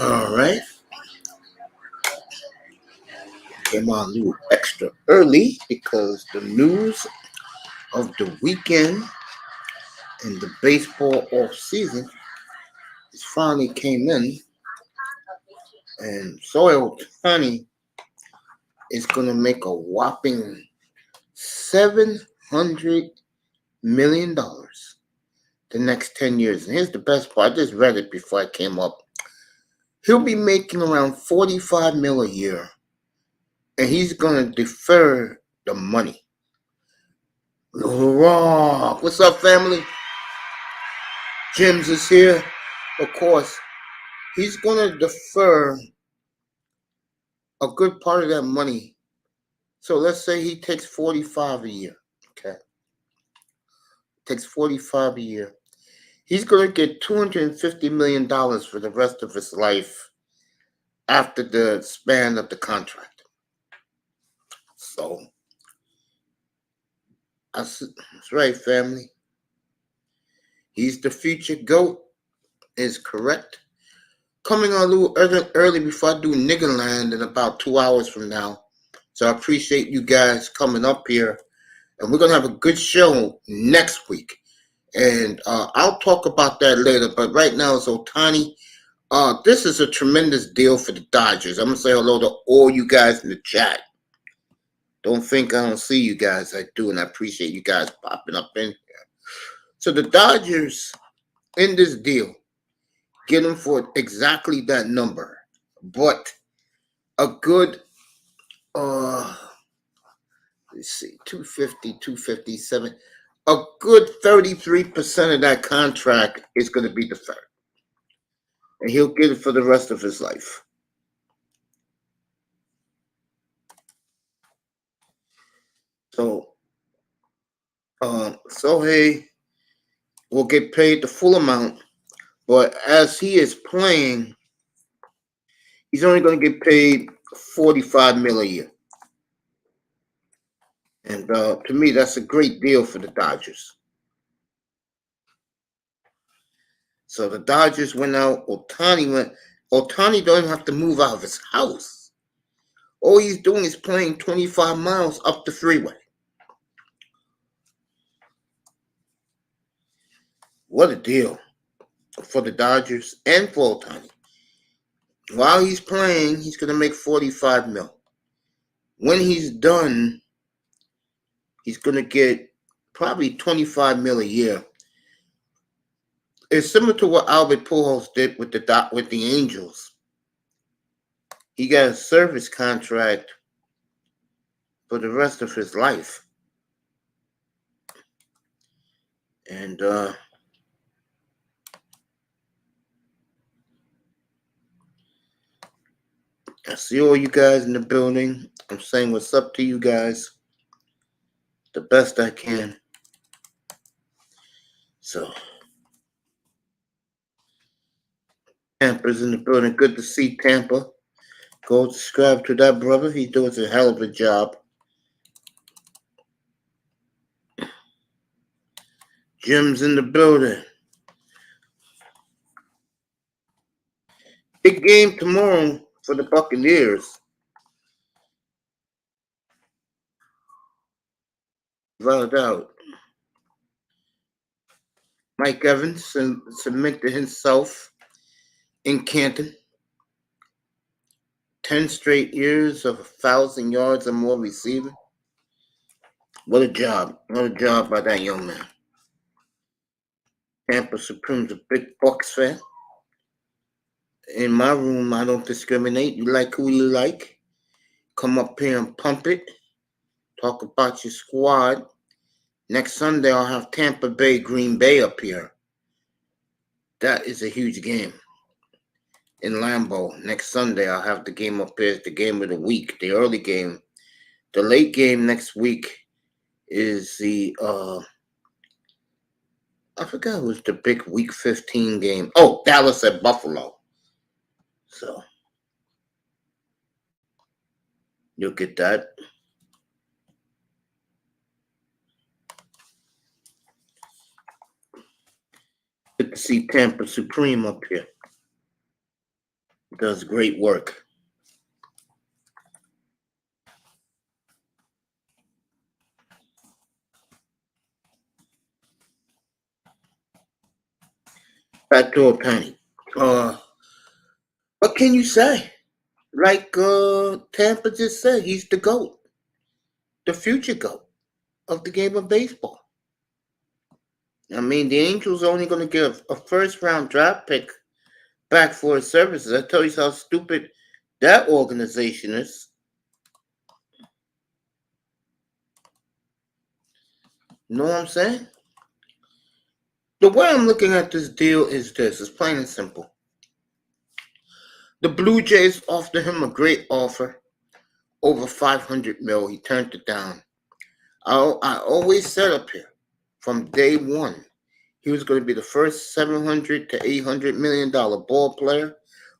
All right. Came on a little extra early because the news of the weekend and the baseball off season is finally came in, and Soil Ohtani is going to make a whopping $700 million the next 10 years. And here's the best part. I just read it before I came up. He'll be making around 45 mil a year, and he's going to defer the money. Hurrah! What's up, family? Jims is here. Of course, he's going to defer a good part of that money. So let's say he takes 45 a year. Okay. Takes 45 a year. He's going to get $250 million for the rest of his life after the span of the contract. So that's right, family. He's the future GOAT, is correct. Coming on a little early before I do Niggerland in about 2 hours from now. So I appreciate you guys coming up here. And we're going to have a good show next week. And I'll talk about that later. But right now it's Ohtani. This is a tremendous deal for the Dodgers. I'm going to say hello to all you guys in the chat. Don't think I don't see you guys. I do, and I appreciate you guys popping up in here. So the Dodgers, in this deal, get him for exactly that number. But a good, let's see, 250, 257. A good 33% of that contract is going to be deferred. And he'll get it for the rest of his life. So, Sohei will get paid the full amount, but as he is playing, he's only going to get paid 45 mil a year. And to me, that's a great deal for the Dodgers. So the Dodgers went out. Ohtani went. Ohtani don't even have to move out of his house. All he's doing is playing 25 miles up the freeway. What a deal for the Dodgers and for Ohtani. While he's playing, he's going to make 45 mil. When he's done, he's going to get probably 25 mil a year. It's similar to what Albert Pujols did with the Angels. He got a service contract for the rest of his life. And I see all you guys in the building. I'm saying what's up to you guys the best I can. So, Tampa's in the building. Good to see Tampa. Go subscribe to that brother. He does a hell of a job. Jim's in the building. Big game tomorrow for the Buccaneers. Without a doubt. Mike Evans cemented himself in Canton. 10 straight years of 1,000 yards or more receiving. What a job. What a job by that young man. Tampa Supreme's a big Bucks fan. In my room, I don't discriminate. You like who you like. Come up here and pump it. Talk about your squad. Next Sunday, I'll have Tampa Bay, Green Bay up here. That is a huge game. In Lambeau, next Sunday, I'll have the game up here. It's the game of the week, the early game. The late game next week is the, I forgot it was the big week 15 game. Oh, Dallas at Buffalo. So, you'll get that. Good to see Tampa Supreme up here. does great work. Back to Ohtani. Uh, what can you say? Like Tampa just said, he's the GOAT, the future GOAT of the game of baseball. I mean, the Angels are only going to give a first round draft pick back for his services. That tells you how stupid that organization is. You know what I'm saying? The way I'm looking at this deal is this. It's plain and simple. The Blue Jays offered him a great offer, over 500 mil. He turned it down. I always said up here, from day one, he was going to be the first 700 to 800 million dollar ball player.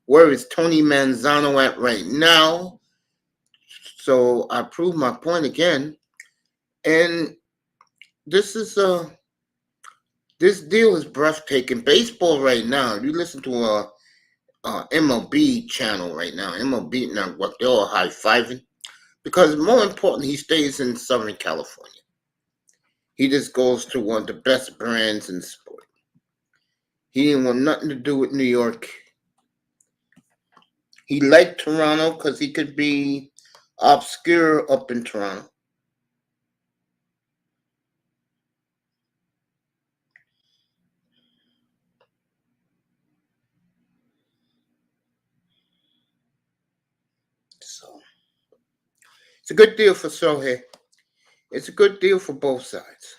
Where is Tony Manzano at right now? So I proved my point again. And this is this deal is breathtaking. Baseball right now. You listen to a MLB channel right now. MLB network. They're all high fiving because more important, he stays in Southern California. He just goes to one of the best brands in sport. He didn't want nothing to do with New York. He liked Toronto because he could be obscure up in Toronto. So it's a good deal for Sohei. It's a good deal for both sides.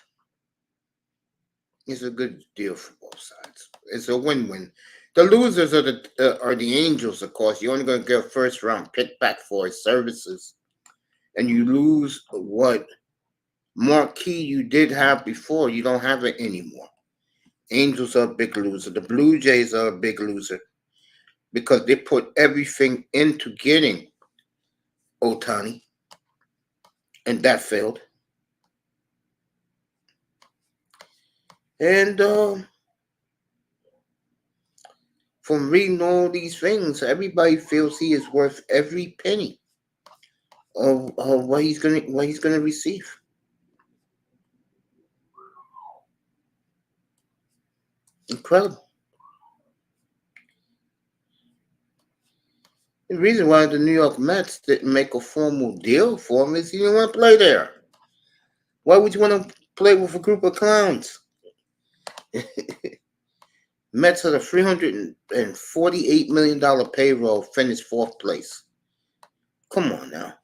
It's a good deal for both sides. It's a win-win. The losers are the Angels, of course. You're only going to get a first-round pick back for his services, and you lose what marquee you did have before. You don't have it anymore. Angels are a big loser. The Blue Jays are a big loser because they put everything into getting Ohtani, and that failed. And from reading all these things, everybody feels he is worth every penny of what he's gonna receive. Incredible. The reason why the New York Mets didn't make a formal deal for him is he didn't want to play there. Why would you want to play with a group of clowns? Mets had a $348 million payroll, finished fourth place. Come on now.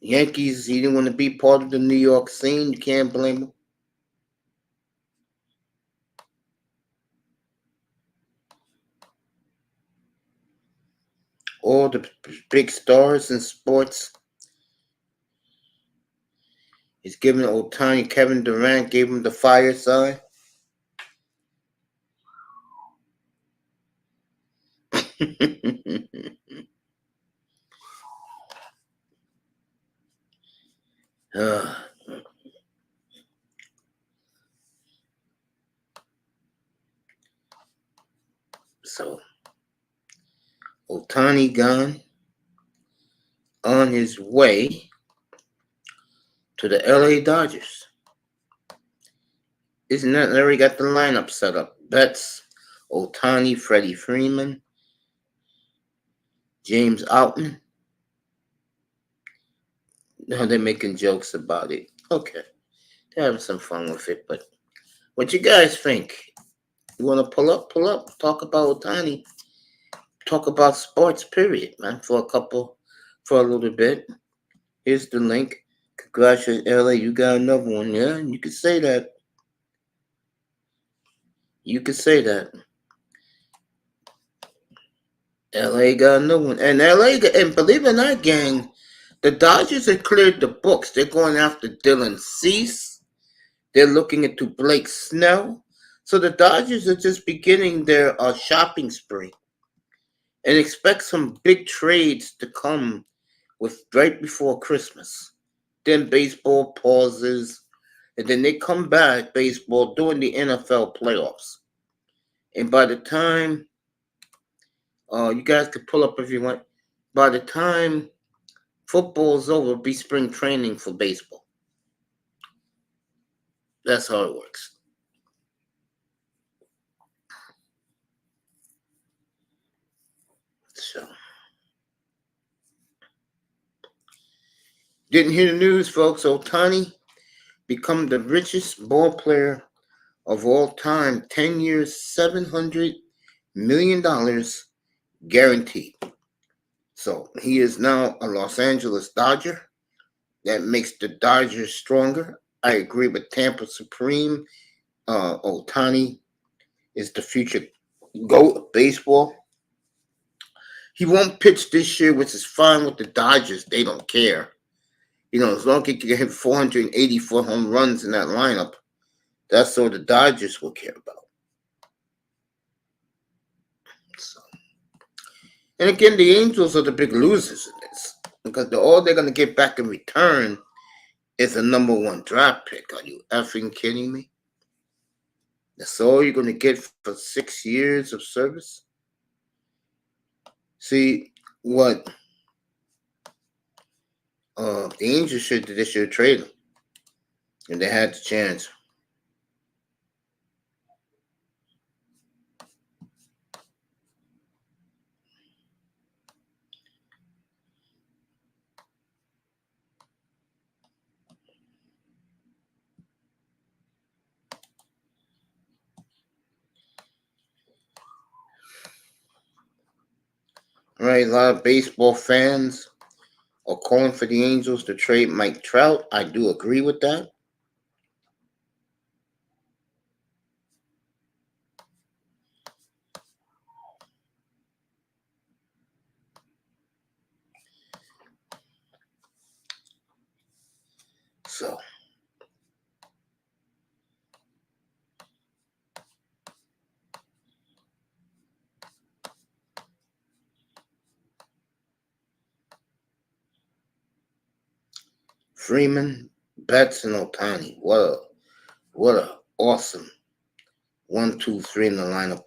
Yankees, he didn't want to be part of the New York scene. You can't blame him. All the big stars in sports. He's giving Ohtani, Kevin Durant gave him the fire sign. uh, so, Ohtani gone on his way to the LA Dodgers. Isn't that they already got the lineup set up? Betts, Ohtani, Freddie Freeman, James Outman. Now they're making jokes about it. Okay. They're having some fun with it, but what you guys think? You want to pull up? Pull up. Talk about Ohtani. Talk about sports, period, man, for a little bit. Here's the link. Congratulations, LA. You got another one, yeah? You could say that. You could say that. LA got another one. And and believe it or not, gang, the Dodgers have cleared the books. They're going after Dylan Cease. They're looking into Blake Snell. So the Dodgers are just beginning their shopping spree. And expect some big trades to come with right before Christmas. Then baseball pauses. and then they come back baseball during the NFL playoffs. And by the time you guys can pull up if you want, by the time football's over, it'll be spring training for baseball. That's how it works. So, didn't hear the news, folks. Ohtani become the richest ball player of all time. 10 years, $700 million guaranteed. So he is now a Los Angeles Dodger. That makes the Dodgers stronger. I agree with Tampa Supreme. Ohtani is the future GOAT of baseball. He won't pitch this year, which is fine with the Dodgers. They don't care. As long as he can hit 484 home runs in that lineup, that's all the Dodgers will care about. So, and again, the Angels are the big losers in this because all they're going to get back in return is a number one draft pick. Are you effing kidding me? That's all you're going to get for 6 years of service? See, what the Angels should do, they should trade him. And they had the chance. All right, a lot of baseball fans are calling for the Angels to trade Mike Trout. I do agree with that. So, Freeman, Betts, and Ohtani. What a awesome 1, 2, 3 in the lineup.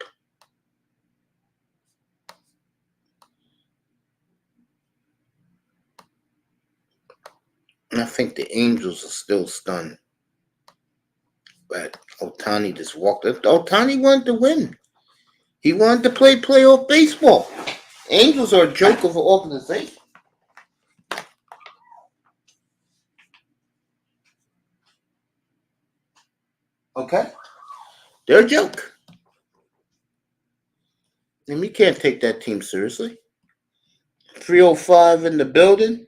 And I think the Angels are still stunned. But Ohtani just walked up. Ohtani wanted to win. He wanted to play playoff baseball. Angels are a joke of an organization. Okay? They're a joke. And we can't take that team seriously. 305 in the building.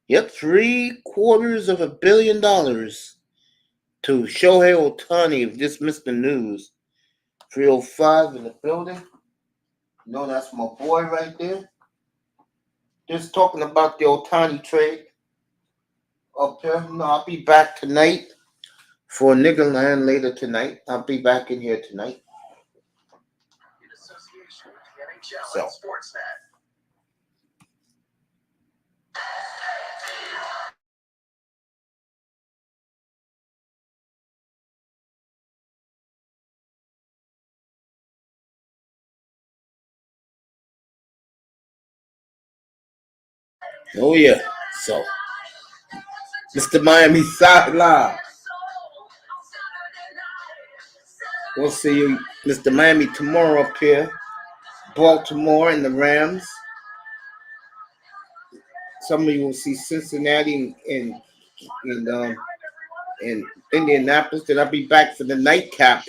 Yep, $750 million to Shohei Ohtani. If just missed the news. 305 in the building. That's my boy right there. Just talking about the Ohtani trade up here. I'll be back tonight for Nigga Land later tonight. I'll be back in here tonight. So. Oh yeah. So Mr. Miami sideline. We'll see you, Mr. Miami, tomorrow up here. Baltimore and the Rams. Some of you will see Cincinnati and Indianapolis. Then I'll be back for the nightcap.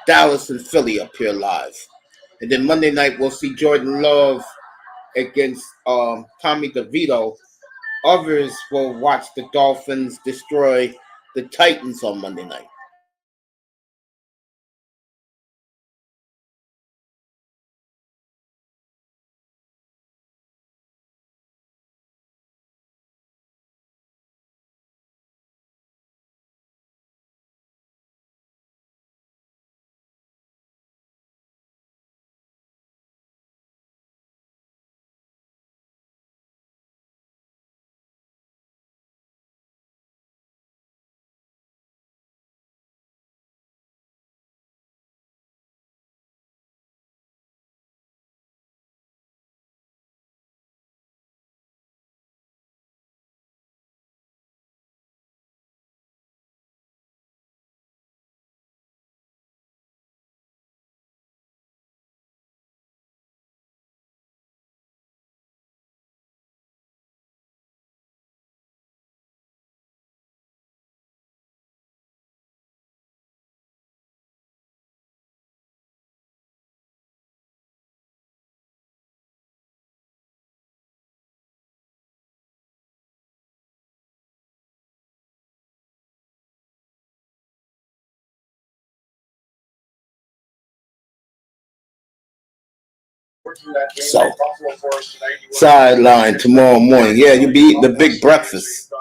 Dallas and Philly up here live. And then Monday night we'll see Jordan Love against Tommy DeVito. Others will watch the Dolphins destroy the Titans on Monday night. So, sideline tomorrow morning. Yeah, you'll be eating the big breakfast.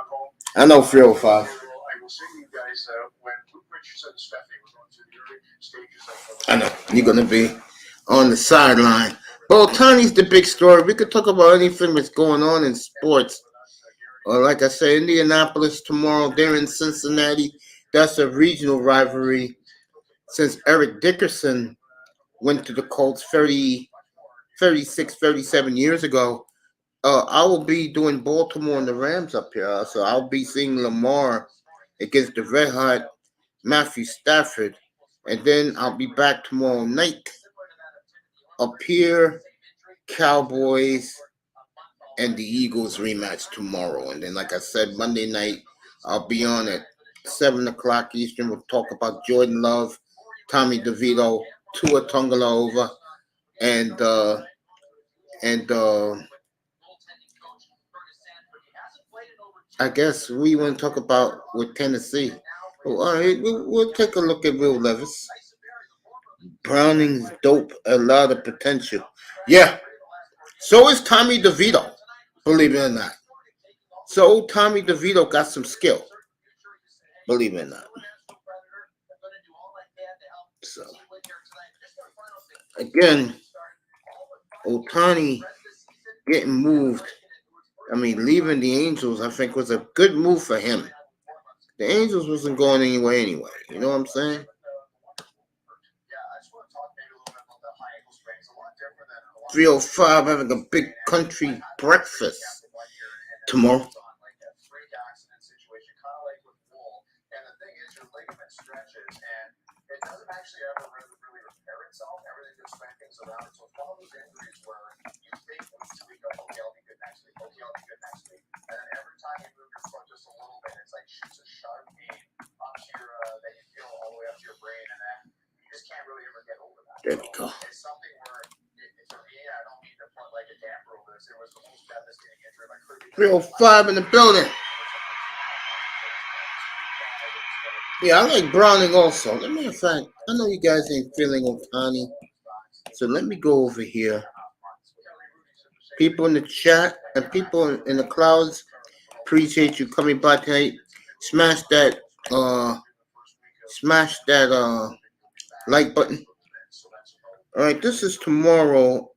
I know 305. I know you're gonna be on the sideline. But Ohtani's the big story. We could talk about anything that's going on in sports. Or like I said, Indianapolis tomorrow. They're in Cincinnati. That's a regional rivalry. Since Eric Dickerson went to the Colts 36, 37 years ago, I will be doing Baltimore and the Rams up here. So I'll be seeing Lamar against the Red Hot Matthew Stafford. And then I'll be back tomorrow night up here, Cowboys and the Eagles rematch tomorrow. And then, like I said, Monday night, I'll be on at 7 o'clock Eastern. We'll talk about Jordan Love, Tommy DeVito, Tua Tagovailoa, and and I guess we want to talk about with Tennessee. Well, all right, we'll take a look at Will Levis. Browning's dope, a lot of potential. Yeah, so is Tommy DeVito, believe it or not. So Tommy DeVito got some skill, believe it or not. So, again, Ohtani getting moved, leaving the Angels, I think was a good move for him. The Angels wasn't going anywhere anyway. You know what I'm saying? 305 having a big country breakfast tomorrow. There we go. 305 in the building. Yeah, I like Browning also. As a matter of fact, I know you guys ain't feeling Ohtani. So let me go over here. People in the chat and people in the clouds, appreciate you coming by tonight. Smash that like button. Alright, this is tomorrow.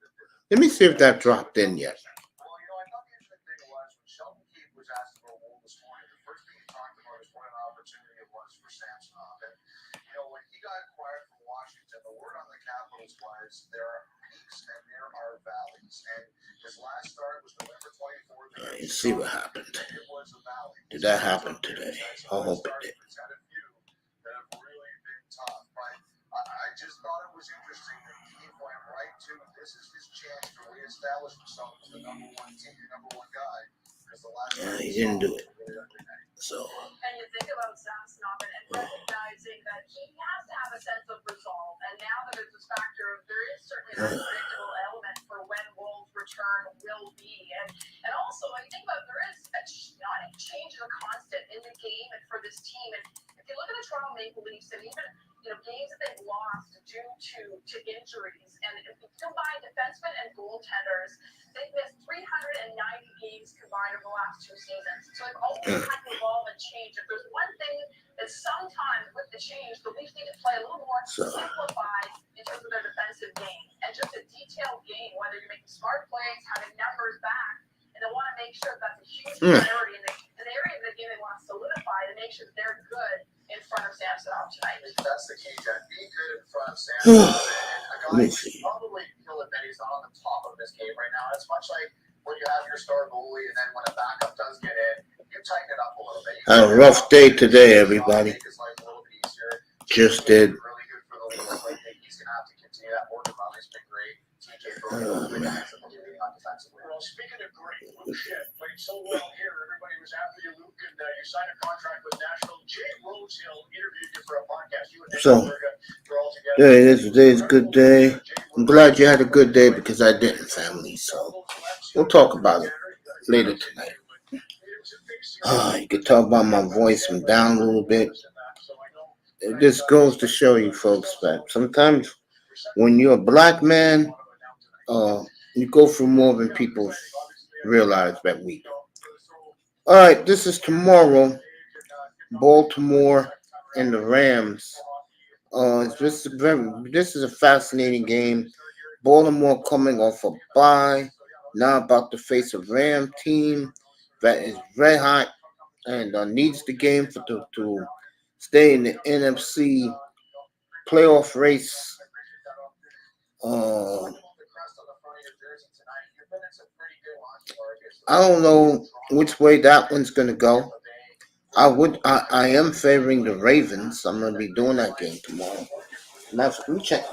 Let me see if that dropped in yet. Let's see what happened. Did that happen today? I hope it did. Yeah, he didn't do it. So. And you think about Sam Snobbin and recognizing that he has to have a sense of resolve. And now that there's this factor of there is certainly an unpredictable element for when Wolves' return will be. And also, when you think about it, there is a change of a constant in the game and for this team. And if you look at the Toronto Maple Leafs and even games that they've lost due to injuries, and if you combine defensemen and goaltenders, they've missed 390 games combined over the last 2 seasons. So they've always had to evolve and change. If there's one thing that sometimes with the change, the Leafs need to play a little more simplified in terms of their defensive game and just a detailed game, whether you're making smart plays, having numbers back, and they want to make sure that's a huge priority in the area of the game they want to solidify to make sure they're good in front of Samsonov tonight. That's the key, Jen. Be good in front of Samsonov. A guy probably feel that he's not on the top of this game right now. It's much like when you have your star goalie and then when a backup does get in, you tighten it up a little bit. Had a rough day today, everybody. Just did. Really good for the Leafs. I think he's going to have to continue that. Morgan Riley's been great. Well, speaking of great, Luke played so well here. Everybody was after you, Luke, and you signed a contract with Nashville. Jay Rosehill interviewed you for a podcast. You and were all together. Today's a good day. I'm glad you had a good day because I didn't, family. So we'll talk about it later tonight. You can talk about my voice. I'm down a little bit. It just goes to show you, folks, that sometimes when you're a black man Uh, you go through more than people realize that week. All right, this is tomorrow. Baltimore and the Rams. This is a fascinating game. Baltimore coming off a bye, now about to face a Ram team that is red hot and needs the game to stay in the NFC playoff race. Uh, I don't know which way that one's gonna go. I am favoring the Ravens. I'm gonna be doing that game tomorrow. Now let me check.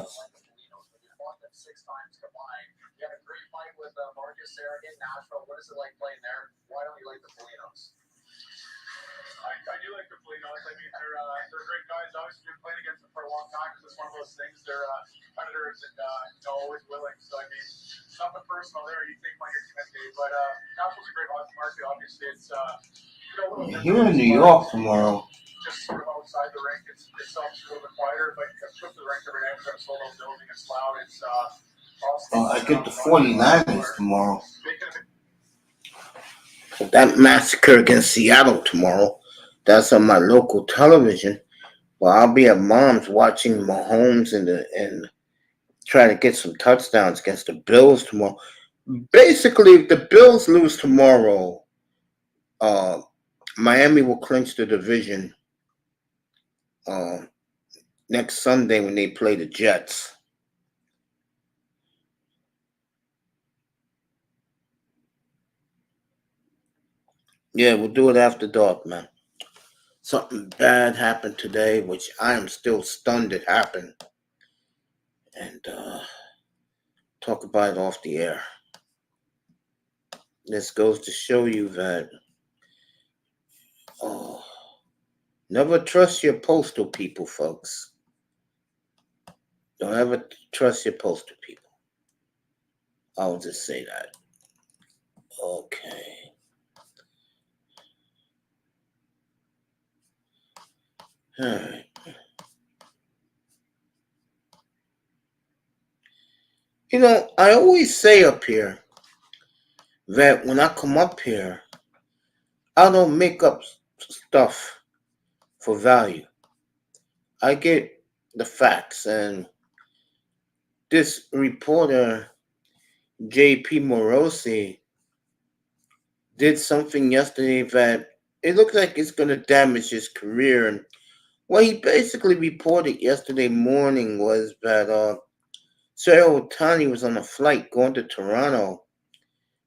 Here in New York tomorrow. I get the 49ers tomorrow. That massacre against Seattle tomorrow. That's on my local television. Well, I'll be at mom's watching Mahomes and try to get some touchdowns against the Bills tomorrow. Basically, if the Bills lose tomorrow, uh, Miami will clinch the division uh, next Sunday when they play the Jets. Yeah, we'll do it after dark, man. Something bad happened today, which I am still stunned it happened. And talk about it off the air. This goes to show you that oh, never trust your postal people, folks. Don't ever trust your postal people. I'll just say that. Okay. All right. You know, I always say up here that when I come up here, I don't make up stuff for value. I get the facts. And this reporter, J.P. Morosi, did something yesterday that it looks like it's going to damage his career. And what he basically reported yesterday morning was that Sir Ohtani was on a flight going to Toronto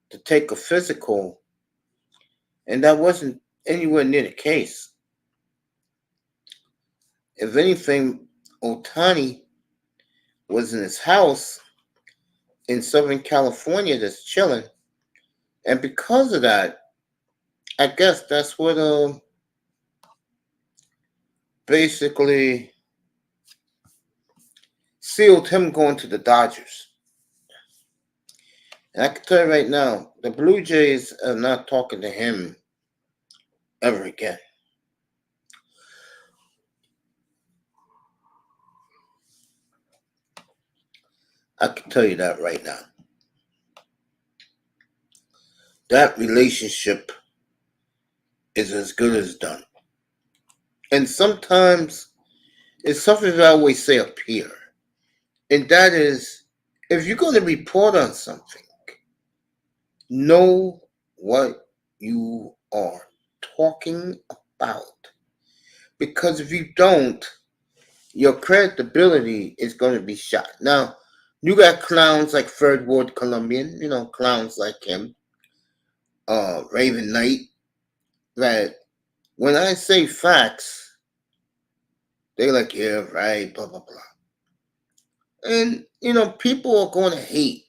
to take a physical, and that wasn't anywhere near the case. If anything, Ohtani was in his house in Southern California just chilling. And because of that, I guess that's what basically sealed him going to the Dodgers. And I can tell you right now, the Blue Jays are not talking to him ever again. I can tell you that right now. That relationship is as good as done. And sometimes it's something that I always say up here. And that is, if you're going to report on something, know what you are talking about. Because if you don't, your credibility is going to be shot. Now, you got clowns like Third Ward Colombian, clowns like him, Raven Knight, that when I say facts, they're like, yeah, right, blah, blah, blah. And, people are going to hate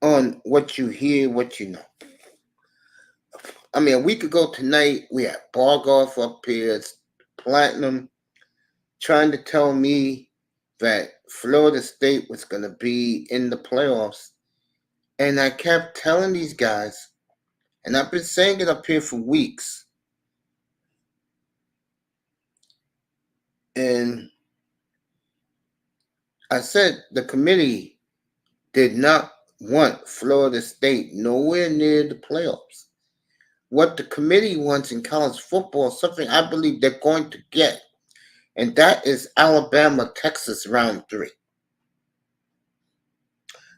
on what you hear, what you know. I mean, a week ago tonight, we had Bargoff up here, Platinum, trying to tell me that Florida State was going to be in the playoffs. And I kept telling these guys, and I've been saying it up here for weeks. And I said the committee did not want Florida State nowhere near the playoffs. What the committee wants in college football is something I believe they're going to get, and that is Alabama, Texas round 3.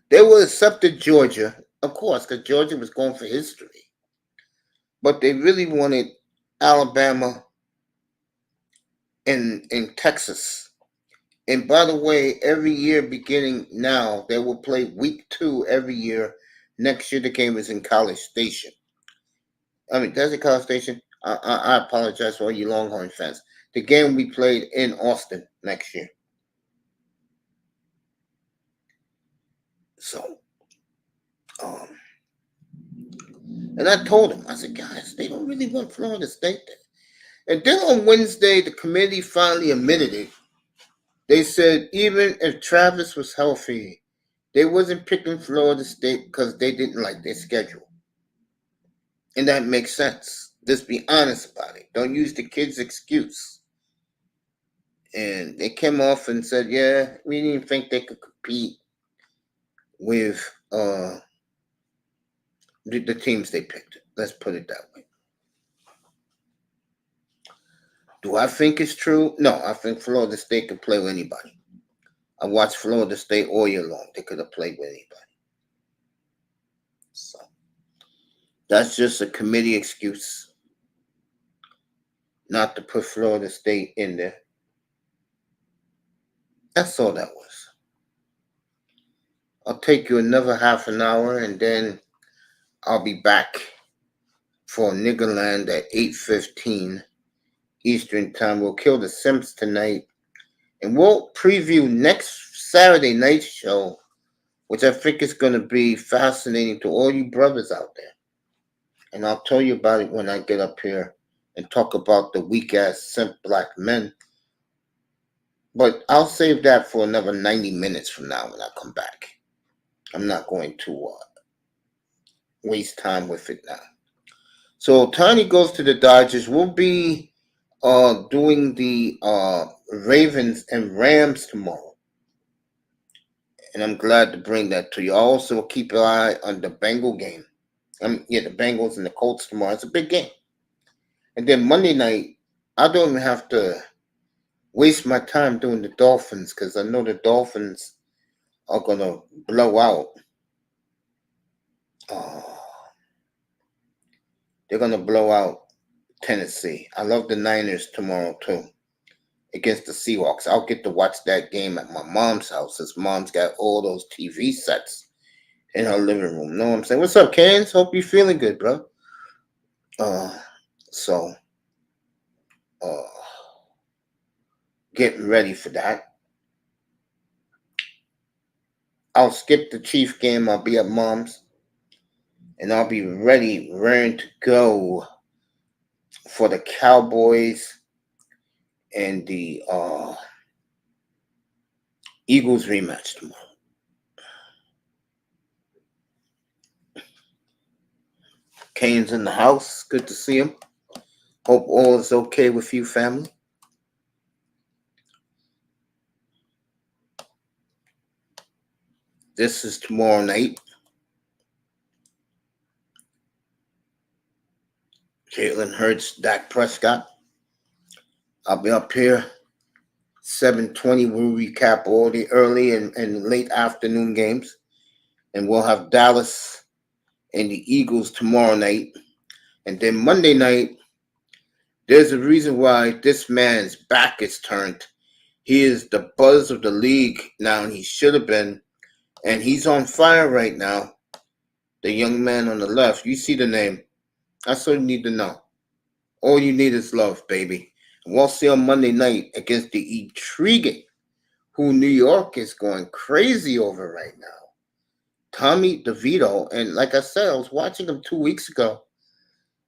They would have accepted Georgia, of course, because Georgia was going for history. But they really wanted Alabama in Texas. And by the way, every year beginning now, they will play week 2 every year. Next year, the game is in College Station. That's a College Station. I apologize for all you Longhorn fans. The game will be played in Austin next year. So, um, and I told him, I said, guys, they don't really want Florida State there. And then on Wednesday, the committee finally admitted it. They said even if Travis was healthy, they wasn't picking Florida State because they didn't like their schedule. And that makes sense. Just be honest about it. Don't use the kid's excuse. And they came off and said, yeah, we didn't think they could compete with the teams they picked. Let's put it that way. Do I think it's true? No, I think Florida State could play with anybody. I watched Florida State all year long. They could have played with anybody. So that's just a committee excuse not to put Florida State in there. That's all that was. I'll take you another half an hour and then I'll be back for Niggerland at 8:15 Eastern Time. We'll kill the Simps tonight. And we'll preview next Saturday night show, which I think is going to be fascinating to all you brothers out there. And I'll tell you about it when I get up here and talk about the weak-ass simp black men. But I'll save that for another 90 minutes from now when I come back. I'm not going to waste time with it now. So Ohtani goes to the Dodgers. We'll be doing the Ravens and Rams tomorrow. And I'm glad to bring that to you. Also keep an eye on the Bengal game. The Bengals and the Colts tomorrow. It's a big game. And then Monday night, I don't even have to waste my time doing the Dolphins because I know the Dolphins are going to blow out. They're going to blow out Tennessee. I love the Niners tomorrow too against the Seahawks. I'll get to watch that game at my mom's house since mom's got all those TV sets in her living room. Know what I'm saying? What's up, Cans? Hope you're feeling good, bro. Getting ready for that. I'll skip the Chief game. I'll be at mom's. And I'll be ready, raring to go for the Cowboys and the Eagles rematch tomorrow. Kane's in the house. Good to see him. Hope all is okay with you, family. This is tomorrow night. Jalen Hurts, Dak Prescott. I'll be up here 7:20. We'll recap all the early and late afternoon games. And we'll have Dallas and the Eagles tomorrow night. And then Monday night, there's a reason why this man's back is turned. He is the buzz of the league now, and he should have been. And he's on fire right now. The young man on the left. You see the name. That's all you need to know. All you need is love, baby. And we'll see on Monday night against the intriguing, who New York is going crazy over right now, Tommy DeVito. And like I said, I was watching him 2 weeks ago,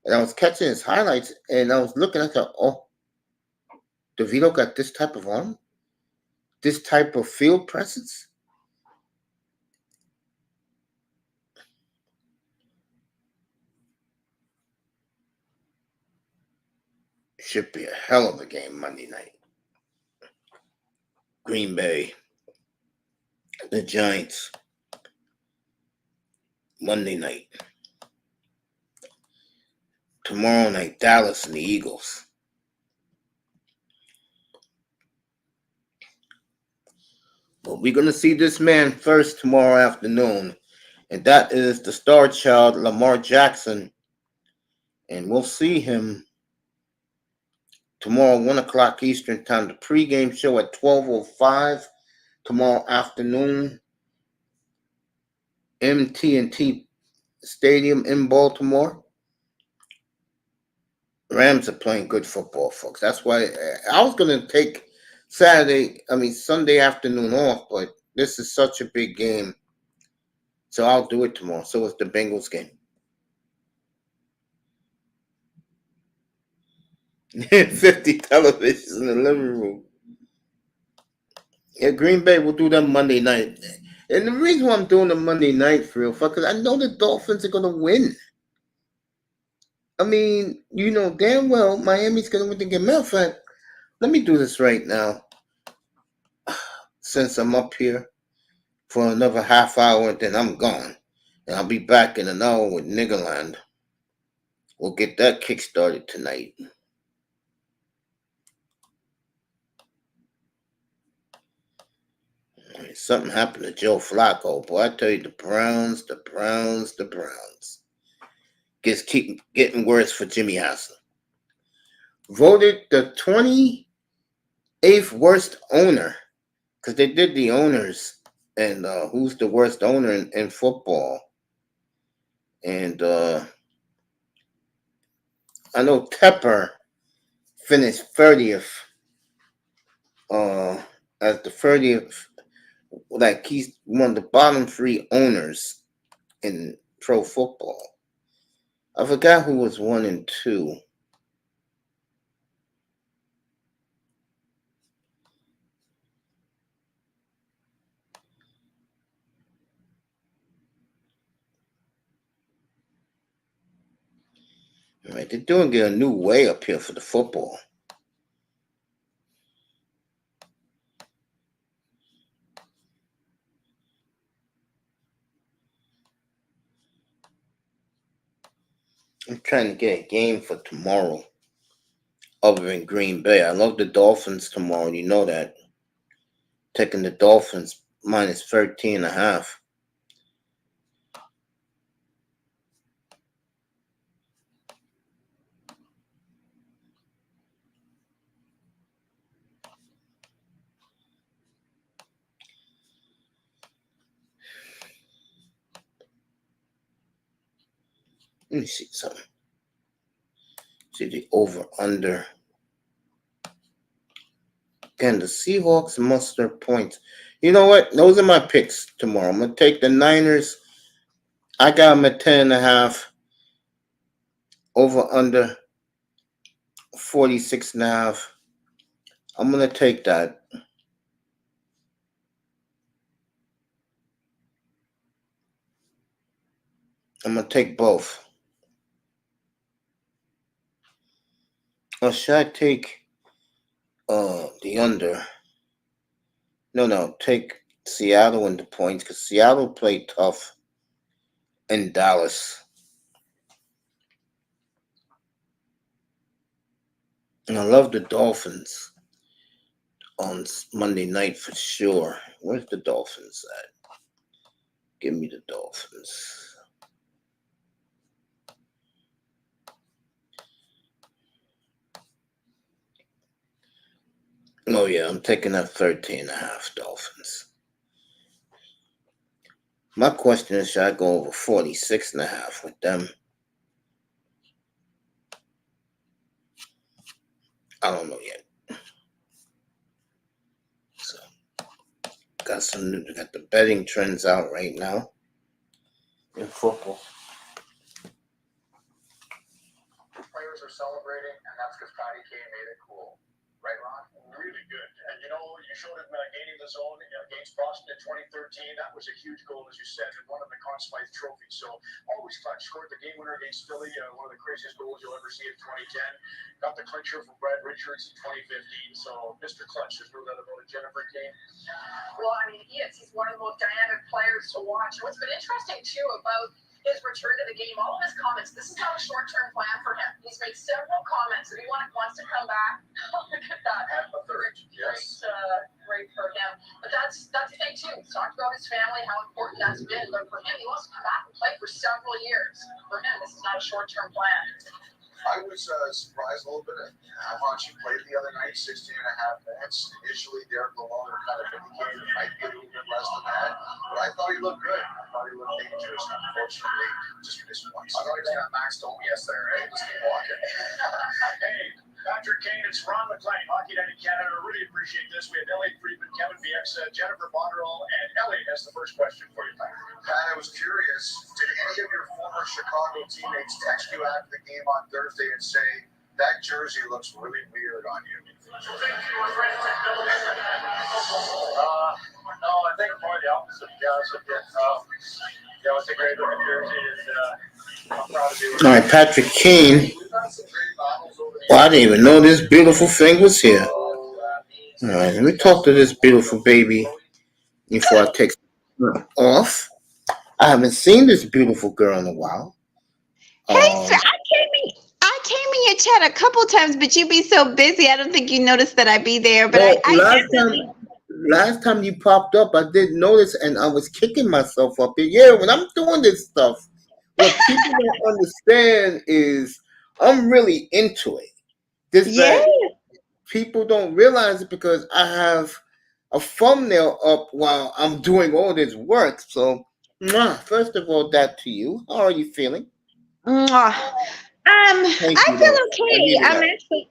and I was catching his highlights, and I was looking, I thought, oh, DeVito got this type of arm? This type of field presence? Should be a hell of a game Monday night. Green Bay, the Giants. Monday night. Tomorrow night, Dallas and the Eagles. But we're going to see this man first tomorrow afternoon. And that is the star child, Lamar Jackson. And we'll see him tomorrow, 1 o'clock Eastern time. The pregame show at 12:05 tomorrow afternoon. MT&T Stadium in Baltimore. Rams are playing good football, folks. That's why I was going to take Sunday afternoon off, but this is such a big game. So I'll do it tomorrow. So is the Bengals game. 50 televisions in the living room. Yeah, Green Bay will do that Monday night. And the reason why I'm doing the Monday night for real, because I know the Dolphins are going to win. I mean, you know damn well Miami's going to win the game. Matter of fact, let me do this right now. Since I'm up here for another half hour, and then I'm gone. And I'll be back in an hour with Niggerland. We'll get that kick started tonight. Something happened to Joe Flacco. Boy, I tell you, the Browns. Keep getting worse for Jimmy Haslam. Voted the 28th worst owner. Because they did the owners. And who's the worst owner in football. And I know Tepper finished 30th. As the 30th. Like he's one of the bottom 3 owners in pro football. I forgot who was 1 and 2. All right, they're doing a new way up here for the football. I'm trying to get a game for tomorrow other than Green Bay. I love the Dolphins tomorrow. You know that. Taking the Dolphins minus 13.5. Let me see something. See the over-under. Again, the Seahawks muster points. You know what? Those are my picks tomorrow. I'm going to take the Niners. I got them at 10.5. Over-under 46.5. I'm going to take that. I'm going to take both. Or should I take the under? No. Take Seattle in the points because Seattle played tough in Dallas. And I love the Dolphins on Monday night for sure. Where's the Dolphins at? Give me the Dolphins. Oh, yeah, I'm taking that 13.5 Dolphins. My question is, should I go over 46.5 with them? I don't know yet. So, got the betting trends out right now in football. Players are celebrating, and that's because Patty K made it cool. Right, Ron? Really good. And you showed him gaining the zone against Boston in 2013. That was a huge goal, as you said, and one of the Conn Smythe trophies. So always clutch. Scored the game winner against Philly, one of the craziest goals you'll ever see in 2010. Got the clincher from Brad Richards in 2015. So Mr. Clutch, there's no doubt about it. Jennifer Kane. Well, I mean, he is. He's one of the most dynamic players to watch. What's been interesting, too, about his return to the game, all of his comments. This is not a short-term plan for him. He's made several comments that he wants to come back. Look at that. And the third, yes, great for him. But that's the thing too. He's talked about his family, how important that's been. But for him, he wants to come back and play for several years. For him, this is not a short-term plan. I was surprised a little bit at how much he played the other night, 16 and a half minutes. Initially, Derek Lalonde kind of indicated it might be a little bit less than that, but I thought he looked good. I thought he looked dangerous. Unfortunately, just missed once. I thought he was going to max Domi there, right? Just keep walking. Hey, Patrick Kane, it's Ron McLean, Hockey Night in Canada. I really appreciate this. We have Elliot Friedman, Kevin Bieksa, Jennifer Botterill, and Elliot has the first question for you, Patrick. Pat, I was curious, did any of your former Chicago teammates text you after the game on Thursday and say, that jersey looks really weird on you? No, I think more the opposite, to be honest with you. Yeah, it's a great looking jersey, and I'm proud to be with All right, Patrick Kane. Well, I didn't even know this beautiful thing was here. All right, let me talk to this beautiful baby before I take her off. I haven't seen this beautiful girl in a while. Hey, sir, I came in your chat a couple times, but you be so busy. I don't think you noticed that I be there. But Well, I definitely. last time you popped up, I didn't notice, and I was kicking myself up here. Yeah, when I'm doing this stuff, what people don't understand is I'm really into it. Just Yeah. that people don't realize it because I have a thumbnail up while I'm doing all this work. So, first of all, that to you. How are you feeling? Mwah. Thank I you, feel though. I okay. needed I'm that. actually.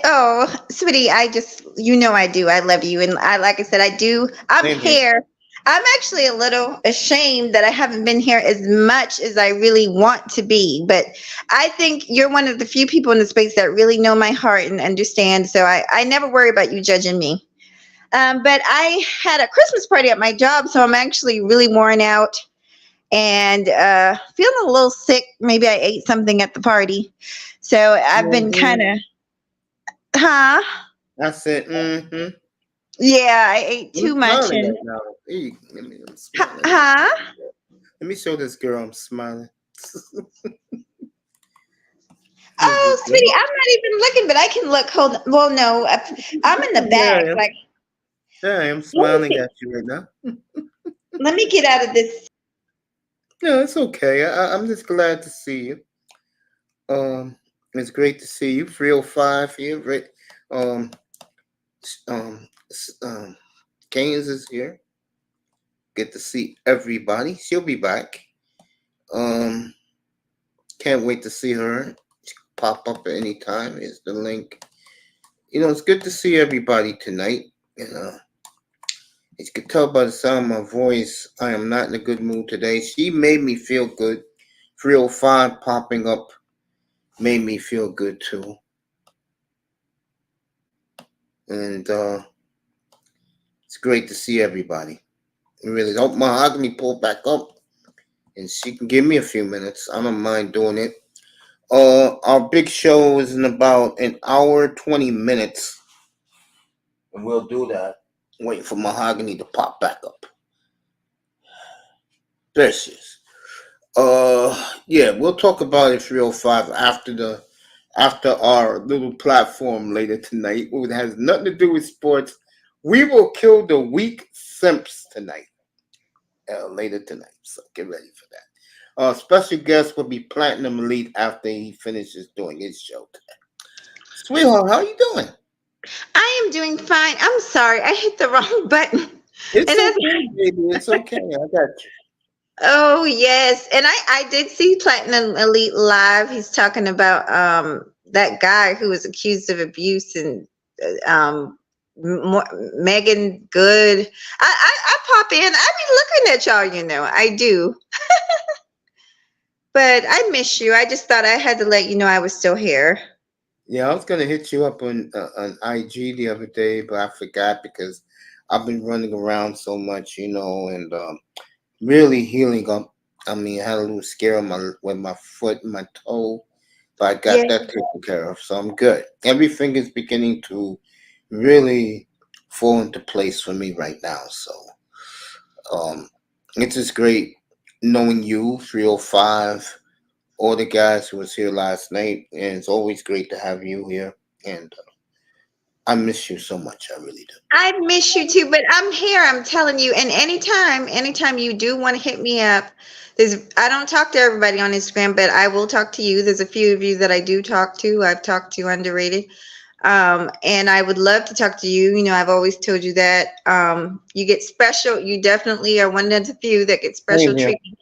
Oh, sweetie, I just, I do. I love you, and like I said, I do. I'm Same here. here. I'm actually a little ashamed that I haven't been here as much as I really want to be, but I think you're one of the few people in the space that really know my heart and understand. So I never worry about you judging me. But I had a Christmas party at my job, so I'm actually really worn out and feeling a little sick. Maybe I ate something at the party. So I've been kind Mm-hmm. of, huh? I said, mm-hmm. Yeah, I ate I'm too much smiling and, right now. Hey, I'm smiling. huh? Let me show this girl I'm smiling. Oh, sweetie, I'm not even looking, but I can look. Hold on. Well, no, I'm in the Yeah, back. I am. Like, Yeah, I am let me smiling get, at you right now. let me get out of this. No, it's okay. I'm just glad to see you. Um, it's great to see you. 305 here. Right. Um, um, Keynes is here. Get to see everybody. She'll be back. Um, can't wait to see her. She can pop up at any time. Here's the link. It's good to see everybody tonight. As you can tell by the sound of my voice, I am not in a good mood today. She made me feel good. 305 popping up made me feel good too. And it's great to see everybody. It really hope Mahogany pull back up and she can give me a few minutes. I don't mind doing it. Our big show is in about an hour, 20 minutes. And we'll do that. Waiting for Mahogany to pop back up. There she is. Yeah, we'll talk about it 305 after our little platform later tonight. It has nothing to do with sports. We will kill the weak simps tonight. Later tonight. So get ready for that. Special guest will be Platinum Elite after he finishes doing his show today. Sweetheart, how you doing? I am doing fine. I'm sorry. I hit the wrong button. It's And as okay, baby. It's okay. I got you. Oh yes, and I did see Platinum Elite live. He's talking about that guy who was accused of abuse and Megan Good. I pop in. I be looking at y'all. I do. But I miss you. I just thought I had to let you know I was still here. Yeah, I was gonna hit you up on IG the other day, but I forgot because I've been running around so much, and really healing up. I mean, I had a little scare on with my foot and my toe, but I Yeah. got that taken care of, so I'm good. Everything is beginning to really fall into place for me right now. So, um, it's just great. knowing you, 305, all the guys who was here last night, and it's always great to have you here. And I miss you so much. I really do. I miss you too, but I'm here. I'm telling you. And anytime you do want to hit me up, I don't talk to everybody on Instagram, but I will talk to you. There's a few of you that I do talk to. I've talked to underrated. And I would love to talk to you. You know, I've always told you that. You get special. You definitely are one of the few that get special Same here. treatment.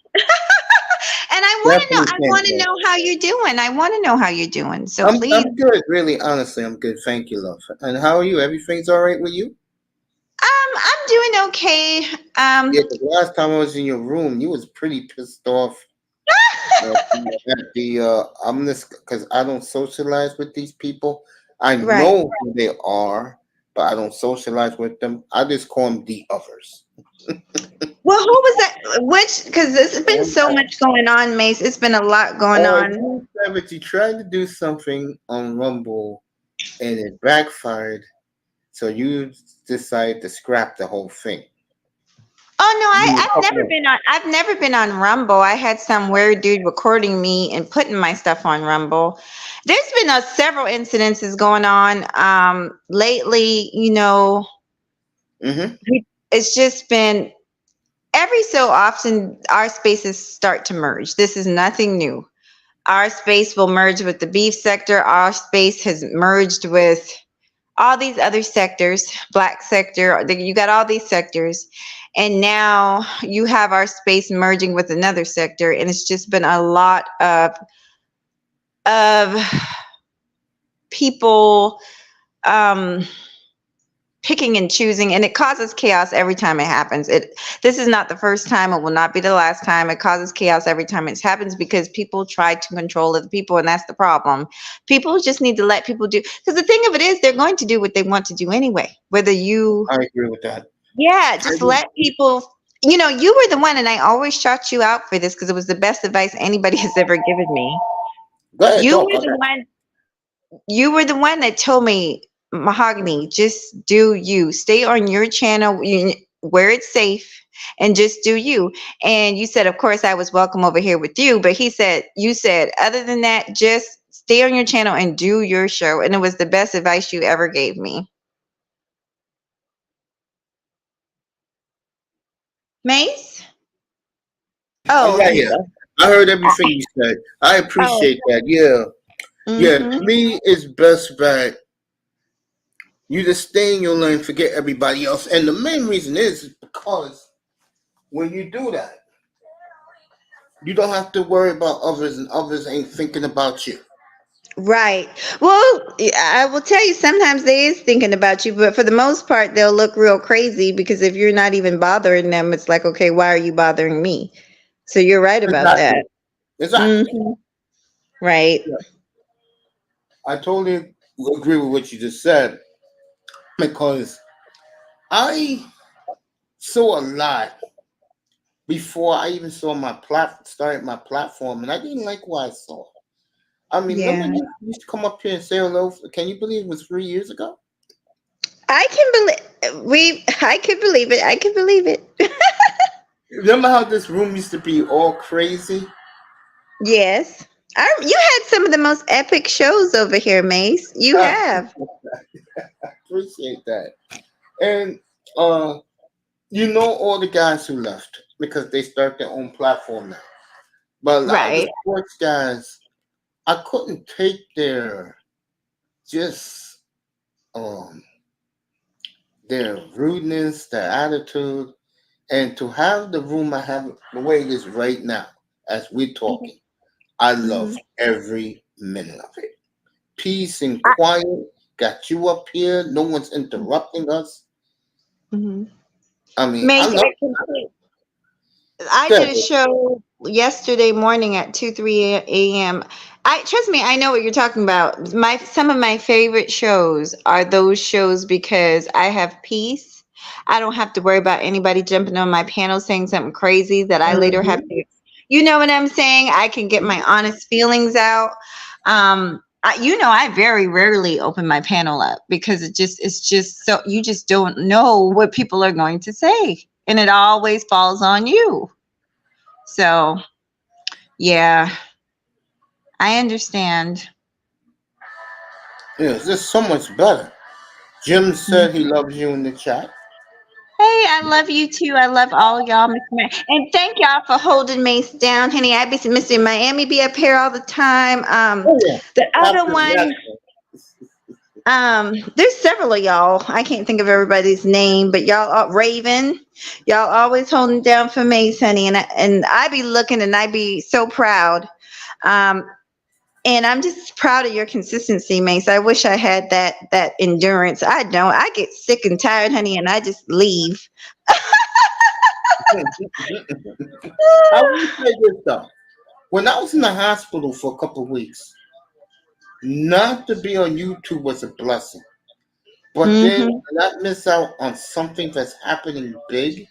And Definitely I same want to here. know how you're doing. I want to know how you're doing. So please. I'm good, really, honestly, I'm good. Thank you, love. And how are you? Everything's all right with you? I'm doing okay. Yeah, the last time I was in your room, you was pretty pissed off I'm this because I don't socialize with these people. I Right. know who they are, but I don't socialize with them. I just call them the others. Well, who was that? Which? Because there's been so much going on, Mace. It's been a lot going Oh, on. you said that you tried to do something on Rumble and it backfired, so you decided to scrap the whole thing. Oh no, You were I've never talking- been on. I've never been on Rumble. I had some weird dude recording me and putting my stuff on Rumble. There's been several incidences going on lately. You know, Mhm. it's just been every so often our spaces start to merge. This is nothing new. Our space will merge with the beef sector. Our space has merged with all these other sectors, black sector, you got all these sectors. And now you have our space merging with another sector. And it's just been a lot of people um, picking and choosing, and it causes chaos every time it happens. This is not the first time, it will not be the last time. It causes chaos every time it happens because people try to control other people, and that's the problem. People just need to let people do, because the thing of it is they're going to do what they want to do anyway, whether you I agree with that. yeah, I just do. let people, you know, you were the one, and I always shout you out for this because it was the best advice anybody has ever given me. Go ahead, You talk. were Go the ahead. one you were the one that told me, Mahogany, just do you. Stay on your channel where it's safe and just do you. And you said, of course, I was welcome over here with you. But you said, other than that, just stay on your channel and do your show. And it was the best advice you ever gave me. Mace? I'm Oh, right here. I heard everything you said. I oh. appreciate that. Yeah. Yeah. Mm-hmm. To me, it's best that you just stay in your lane, forget everybody else. And the main reason is because when you do that, you don't have to worry about others, and others ain't thinking about you. Right. Well, I will tell you, sometimes they is thinking about you, but for the most part, they'll look real crazy because if you're not even bothering them, it's like, okay, why are you bothering me? So you're right about Exactly. that. Exactly. Hmm. Right. Yeah. I totally agree with what you just said because I saw a lot before I even saw started my platform, and I didn't like what I saw. I mean, remember Yeah. you used to come up here and say hello? Can you believe it was 3 years ago? I can believe I can believe it. I can believe it. Remember how this room used to be all crazy? Yes. You had some of the most epic shows over here, Mace. You I have. appreciate that. And uh, you know all the guys who left because they start their own platform now. But a lot of the Right. sports guys, I couldn't take their just um their rudeness, their attitude, and to have the room I have the way it is right now, as we're talking, I love Hmm. every minute of it. Peace and quiet. Got you up here. No one's interrupting us. Hmm. I mean, I Mace, love I did a that. show yesterday morning at 2 3 a.m. I trust me, I know what you're talking about. Some of my favorite shows are those shows because I have peace. I don't have to worry about anybody jumping on my panel saying something crazy that I later have Mhm. to, you know what I'm saying? I can get my honest feelings out. I very rarely open my panel up because it's just so you just don't know what people are going to say, and it always falls on you. So yeah, I understand. Yeah, it's just so much better. Jim said he loves you in the chat. Hey, I love you too. I love all y'all, Miss and thank y'all for holding Mace down, honey. I be Mr. Miami be up here all the time. Oh yeah, The other Captain one, Jackson. there's several of y'all. I can't think of everybody's name, but y'all, Raven, y'all always holding down for Mace, honey, and I be looking and I be so proud. Um, and I'm just proud of your consistency, Mace. I wish I had that endurance. I don't. I get sick and tired, honey, and I just leave. I will say this though. When I was in the hospital for a couple of weeks, not to be on YouTube was a blessing. But then Hmm. not miss out on something that's happening big.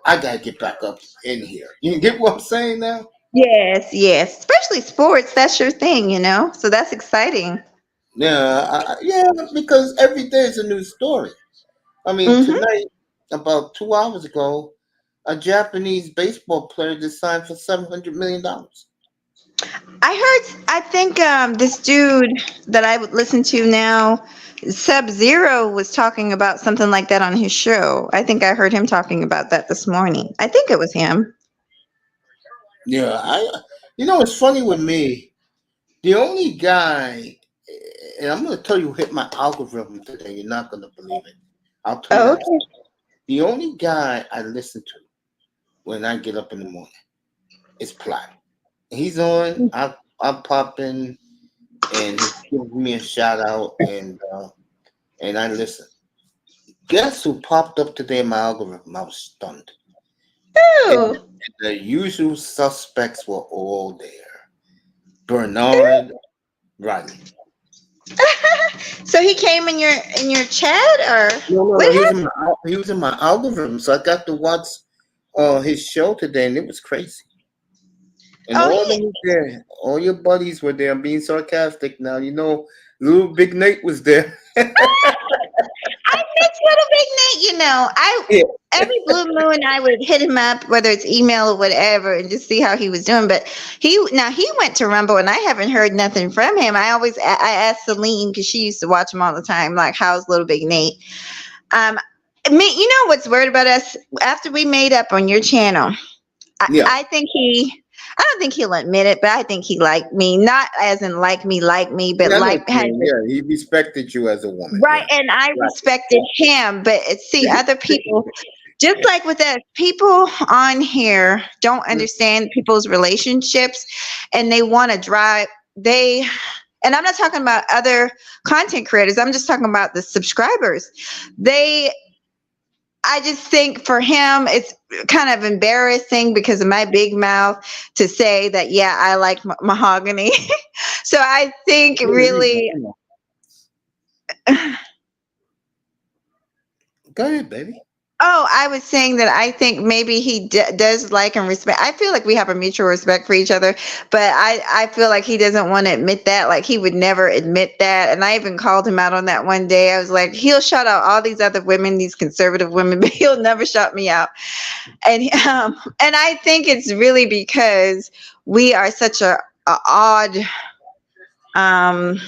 I gotta get back up in here. You get what I'm saying now? Yes, yes. Especially sports, that's your thing, you know? So that's exciting. Yeah, yeah, because every day is a new story. I mean, Hmm. tonight, about 2 hours ago, a Japanese baseball player just signed for $700 million. I think this dude that I would listen to now, Sub Zero, was talking about something like that on his show. I think I heard him talking about that this morning. I think it was him. Yeah, it's funny with me. The only guy, and I'm gonna tell you, who hit my algorithm today. You're not gonna believe it. I'll tell you Oh, that. okay. The only guy I listen to when I get up in the morning is Platt. He's on. I pop in, and he gives me a shout out, and I listen. Guess who popped up today in my algorithm? I was stunned. And Oh. the usual suspects were all there. Bernard Riley. So he came in your chat, or No, no, what no. happened? He was in my algorithm, so I got to watch his show today, and it was crazy. And Oh, all of he. them was there. All your buddies were there. I'm being sarcastic now. Little Big Nate was there. I miss Little Big Nate. I Yeah. every blue moon I would hit him up, whether it's email or whatever, and just see how he was doing. But he went to Rumble, and I haven't heard nothing from him. I asked Celine because she used to watch him all the time, like how's Little Big Nate. Um, me, you know what's weird about us? After we made up on your channel, Yeah. I think he. I don't think he'll admit it, but I think he liked me, not as in like me, but Yeah, I know what like you had mean. Yeah, he respected you as a woman. right, Yeah. and I Right. respected him, but see, other people, just like with us, people on here don't understand people's relationships, and they want to drive. And I'm not talking about other content creators. I'm just talking about the subscribers. They, I just think for him, it's kind of embarrassing because of my big mouth to say that, yeah, I like mahogany. So I think Yeah, really. I know. Go ahead, baby. Oh, I was saying that I think maybe he does like and respect. I feel like we have a mutual respect for each other, but I feel like he doesn't want to admit that. Like he would never admit that. And I even called him out on that one day. I was like, he'll shout out all these other women, these conservative women, but he'll never shout me out. And I think it's really because we are such a odd. Um,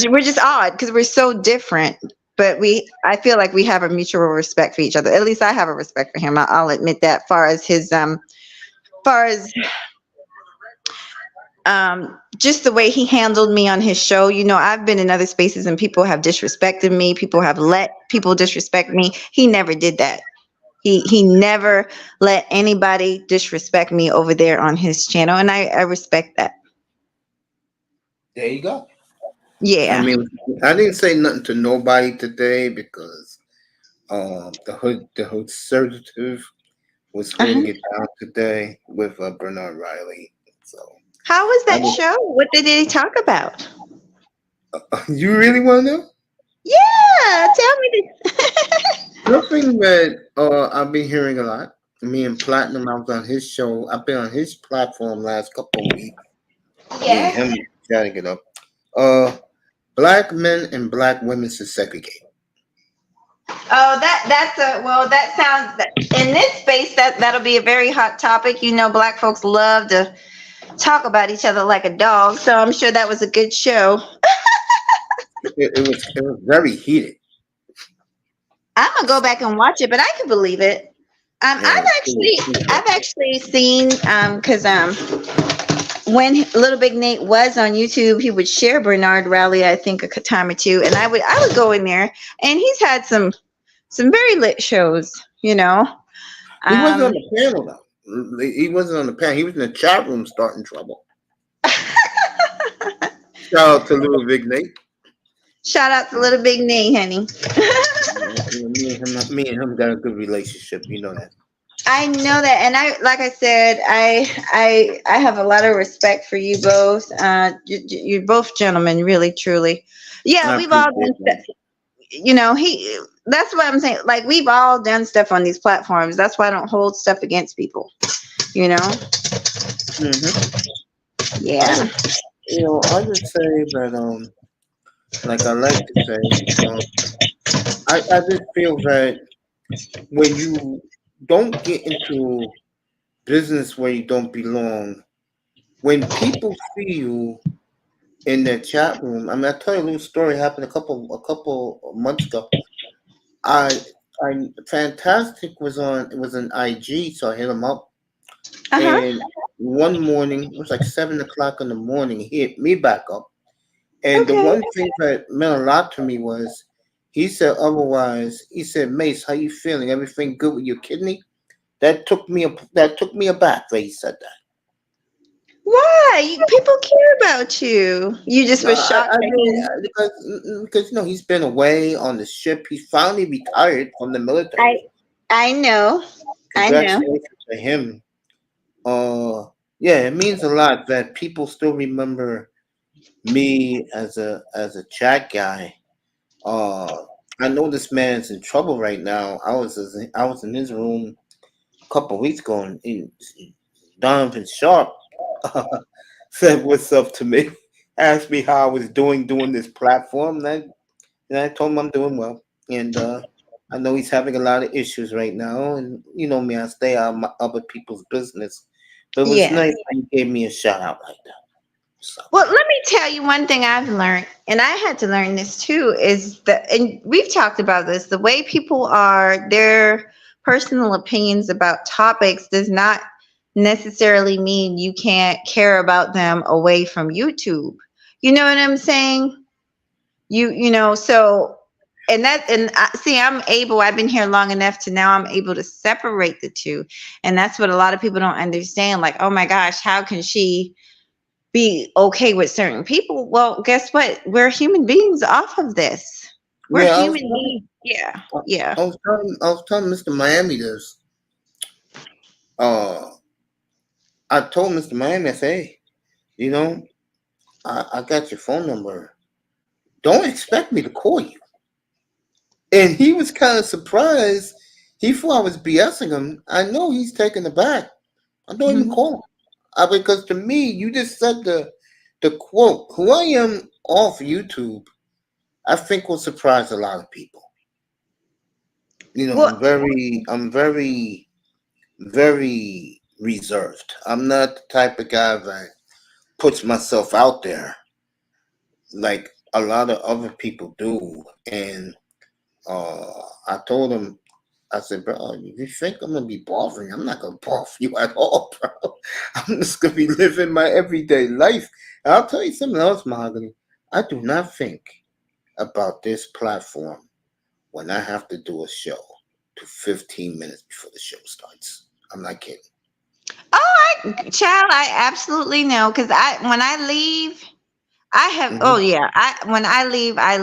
we're just odd because we're so different, but I feel like we have a mutual respect for each other. At least I have a respect for him. I'll admit that. Far as his far as just the way he handled me on his show. I've been in other spaces and people have disrespected me. People have let people disrespect me. He never did that. He never let anybody disrespect me over there on his channel, and I respect that. There you go. I Yeah. mean, I didn't say nothing to nobody today because the hood assertive was holding Uh-huh. it down today with Bernard Riley. So How was I that mean, show? What did he talk about? you really want to know? Yeah, tell me this. Something that I've been hearing a lot. Me and Platinum, I was on his show. I've been on his platform last couple of weeks. Me and Yes. him chatting it up. Uh, Black men and black women should segregate. Oh, that's a well. That sounds in this space that'll be a very hot topic. You know, black folks love to talk about each other like a dog. So I'm sure that was a good show. It was very heated. I'm gonna go back and watch it, but I can believe it. Yeah, I've actually seen because when Little Big Nate was on YouTube, he would share Bernard Raleigh, I think, a time or two, and I would go in there, and he's had some very lit shows, you know. he wasn't on Um, the panel though. He wasn't on the panel. He was in the chat room starting trouble. Shout out to Little Big Nate. Shout out to Little Big Nate, honey. Me and him got a good relationship. You know that. I know that, and like I said, I have a lot of respect for you both. You're both gentlemen, really, truly. Yeah, I we've all appreciate done that. stuff. You know, That's what I'm saying. Like we've all done stuff on these platforms. That's why I don't hold stuff against people. You know. Hmm. I Yeah. just, I just say that, like I like to say, I just feel that when you don't get into business where you don't belong, when people see you in their chat room, I mean, I tell you a little story happened a couple of months ago. I, Fantastic was an IG, so I hit him up, Uh and huh. one morning it was like 7 o'clock in the morning. He hit me back up. And the Okay. one thing that meant a lot to me was he said otherwise. He said, Mace, how you feeling? Everything good with your kidney? That took me aback that he said that. Why? People care about you. You just No, were shocked I that mean, he. because he's been away on the ship. He finally retired from the I military. I know. I know. Congratulations to him. Uh, yeah, it means a lot that people still remember me as a chat guy. Uh, I know this man's in trouble right now. I was in his room a couple of weeks ago, and Donovan Sharp said what's up to me, asked me how I was doing this platform, and I told him I'm doing well, and I know he's having a lot of issues right now, and you know me, I stay out of other people's business, but it was Yes. nice that he gave me a shout out like that. So Well, let me tell you one thing I've learned, and I had to learn this too, is that, and we've talked about this, the way people are, their personal opinions about topics does not necessarily mean you can't care about them away from YouTube. You know what I'm saying? So, see, I've been here long enough to now I'm able to separate the two. And that's what a lot of people don't understand. Like, oh my gosh, how can she be okay with certain people? Well, guess what? We're human beings off of this. We're yeah, human beings. Yeah. Yeah. I was telling Mr. Miami this. Uh, I told Mr. Miami, I said, hey, you know, I got your phone number. Don't expect me to call you. And he was kind of surprised. He thought I was BSing him. I know he's taken aback. I don't even Mhm. call him. Because to me, you just said the quote, who I am off YouTube, I think will surprise a lot of people. Well, I'm very, very reserved. I'm not the type of guy that puts myself out there like a lot of other people do. And I told him, I said, bro, you think I'm gonna be bothering? I'm not gonna bother you at all, bro. I'm just gonna be living my everyday life. And I'll tell you something else, Mahogany. I do not think about this platform when I have to do a show to 15 minutes before the show starts. I'm not kidding. child, I absolutely know because when I leave, I have, oh Hmm. yeah, when I leave. I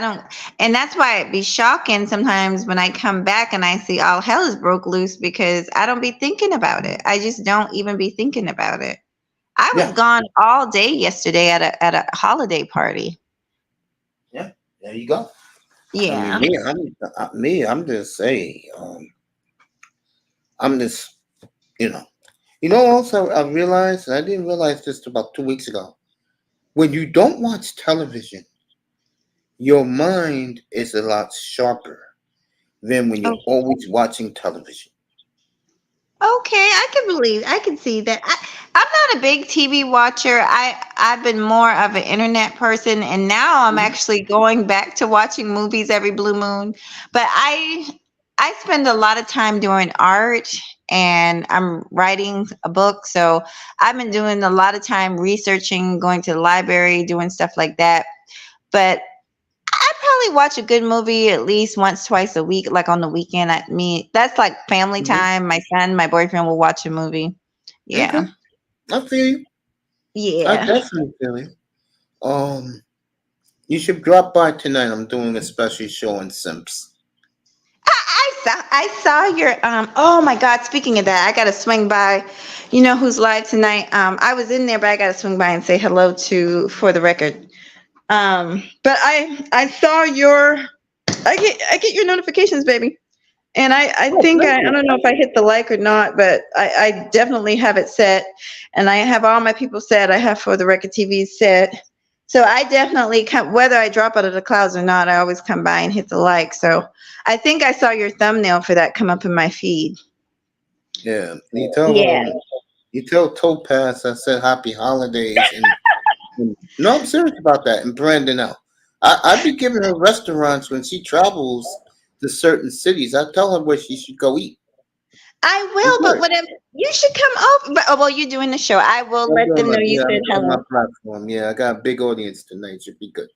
don't, and that's why it'd be shocking sometimes when I come back and I see all hell is broke loose because I don't be thinking about it. I just don't even be thinking about it. I was Yeah, gone all day yesterday at a holiday party. yeah. There you go. I mean, Yeah. I'm just saying. I'm just, you know. Also, I realized, and I didn't realize this about 2 weeks ago. When you don't watch television, your mind is a lot sharper. than when you're always watching television. Okay, I can see that. I'm not a big TV watcher. I've been more of an internet person, and now I'm Mhm. actually going back to watching movies every blue moon. But I spend a lot of time doing art, and I'm writing a book, so I've been doing a lot of time researching, going to the library, doing stuff like that. But I probably watch a good movie at least once, twice a week, like on the weekend. That's like family Mhm. time. My son, my boyfriend will watch a movie. Okay, Yeah. I feel you. I Yeah. definitely feel you. Um, you should drop by tonight. I'm doing a special show on Simps. I saw your oh my god, speaking of that, I gotta swing by. You know who's live tonight? I was in there, but I gotta swing by and say hello to for the record. But I saw your I get your notifications, baby. And I Oh, think thank I you. don't know if I hit the like or not, but I definitely have it set. And I have all my people set. I have for the record TV set. So I definitely come, whether I drop out of the clouds or not, I always come by and hit the like. So I think I saw your thumbnail for that come up in my feed. Yeah, Yeah. you tell Topaz I said happy holidays, and no, I'm serious about that. And Brandon out. I be giving her restaurants when she travels to certain cities. I tell her where she should go eat. I It's will, but good. whatever. You should come over. But, oh, well, you're doing the show. I will I'm let doing them my know you yeah, said I'm doing my hello. platform. Yeah, I got a big audience tonight. Should be good.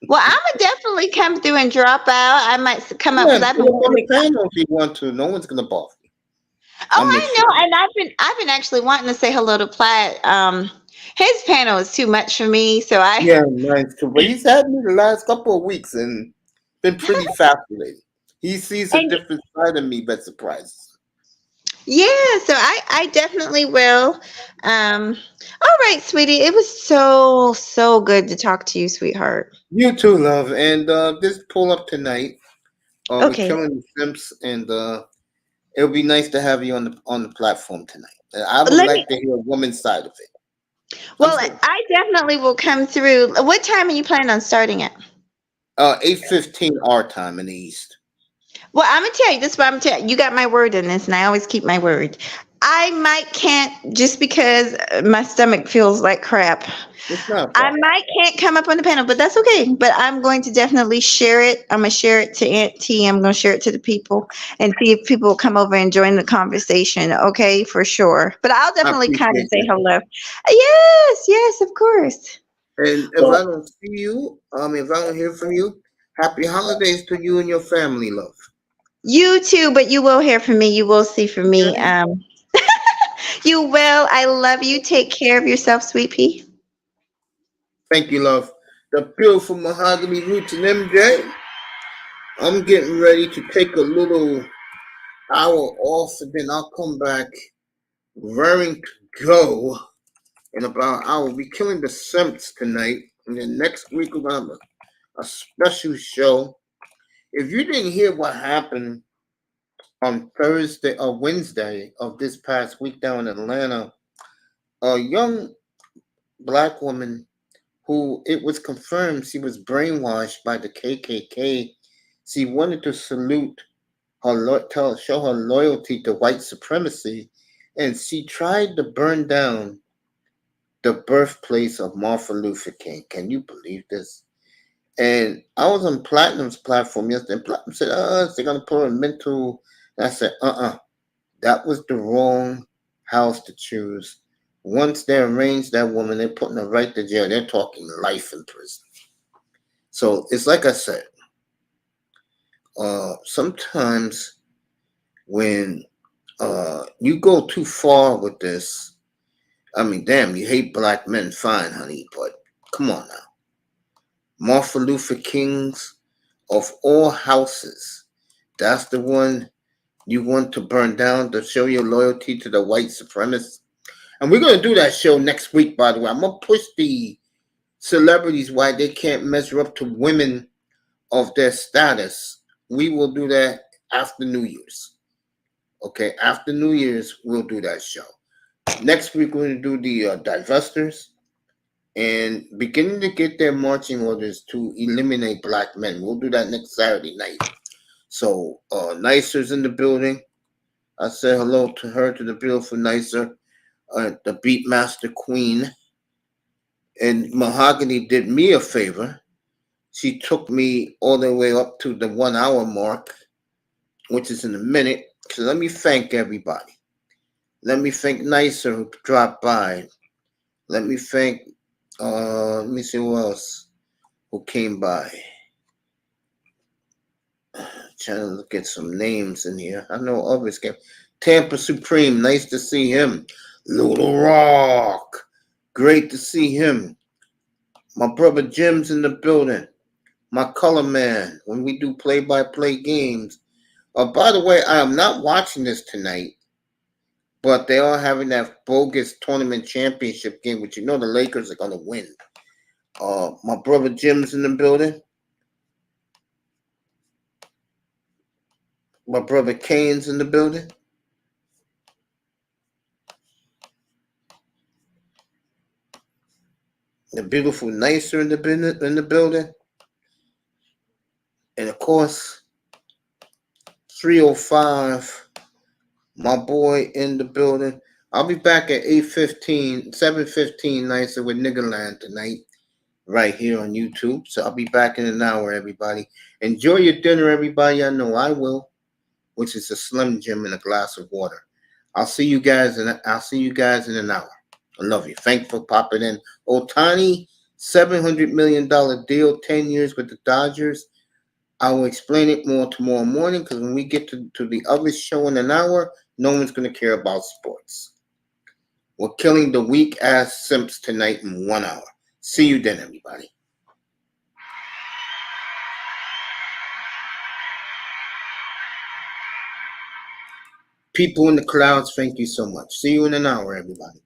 Well, I'm gonna definitely come through and drop out. I might come up Yeah, because I've pull been up on the wanting. panel if you want to. No one's gonna bother you. I'll Oh, make I sure. know, and I've been actually wanting to say hello to Platt. His panel is too much for me, so I Yeah, nice too. But he's had me the last couple of weeks and been pretty fascinating. He sees a and different side of me that surprises yeah, so I definitely will. All right, sweetie, it was so good to talk to you, sweetheart. me. You too, love. And just pull up tonight. We're Okay, killing the Simps, and it'll be nice to have you on the platform tonight. And I would let me. like to hear a woman's side of it. I'm Well, serious. I definitely will come through. What time are you planning on starting it? 8:15 our time in the East. Well, I'm gonna tell you this, but I'm gonna tell you, you got my word in this, and I always keep my word. I might can't just because my stomach feels like crap. It's not a I problem. might can't come up on the panel, but that's okay. But I'm going to definitely share it. I'm gonna share it to Aunt T. I'm gonna share it to the people and see if people will come over and join the conversation. Okay, for sure. But I'll I definitely come and appreciate say that. hello. Yes, yes, of course. And if Well, I don't see you, if I don't hear from you, happy holidays to you and your family, love. you too, but you will hear from me. You will see from me. Okay? You will. I love you. Take care of yourself, sweet pea. Thank you, love. The beautiful mahogany roots and MJ. I'm getting ready to take a little hour off and then I'll come back raring to go in about an hour. We'll be killing the Simps tonight. And then next week we're going to have a special show. If you didn't hear what happened on Thursday or Wednesday of this past week down in Atlanta, a young black woman who it was confirmed she was brainwashed by the KKK. She wanted to salute show her loyalty to white supremacy, and she tried to burn down the birthplace of Martin Luther King. Can you believe this? And I was on Platinum's platform yesterday, and Platinum said, they're gonna put her in mental. And I said, that was the wrong house to choose. Once they arrange that woman, they're putting her right to jail. They're talking life in prison. So it's like I said, sometimes when you go too far with this, I mean, damn, you hate black men, fine, honey, but come on now. Martin Luther King's of all houses, that's the one you want to burn down to show your loyalty to the white supremacists. And we're going to do that show next week, by the way. I'm going to push the celebrities why they can't measure up to women of their status. We will do that after New Year's. Okay, after New Year's, we'll do that show. Next week, we're going to do the divestors and beginning to get their marching orders to eliminate black men. We'll do that next Saturday night. So Nicer's in the building. I said hello to her, to the beautiful Nicer, the Beatmaster Queen. And Mahogany did me a favor. She took me all the way up to the 1 hour mark, which is in a minute. So let me thank everybody. Let me thank Nicer who dropped by. Let me thank, let me see who else who came by. Trying to look at some names in here. I know others came. Tampa Supreme, nice to see him. Little Rock, great to see him. My brother Jim's in the building. My color man, when we do play-by-play games. By the way, I am not watching this tonight, but they are having that bogus tournament championship game, which you know the Lakers are going to win. My brother Jim's in the building. My brother Kane's in the building. The beautiful Nicer in the building. And of course, 305, my boy in the building. I'll be back at 8:15, 7:15 Nicer with Niggerland tonight, right here on YouTube. So I'll be back in an hour, everybody. Enjoy your dinner, everybody. I know I will, which is a Slim Jim and a glass of water. I'll see you guys in an hour. I love you. Thanks for popping in. Ohtani, $700 million deal, 10 years with the Dodgers. I will explain it more tomorrow morning because when we get to the other show in an hour, no one's going to care about sports. We're killing the weak-ass simps tonight in 1 hour. See you then, everybody. People in the clouds, thank you so much. See you in an hour, everybody.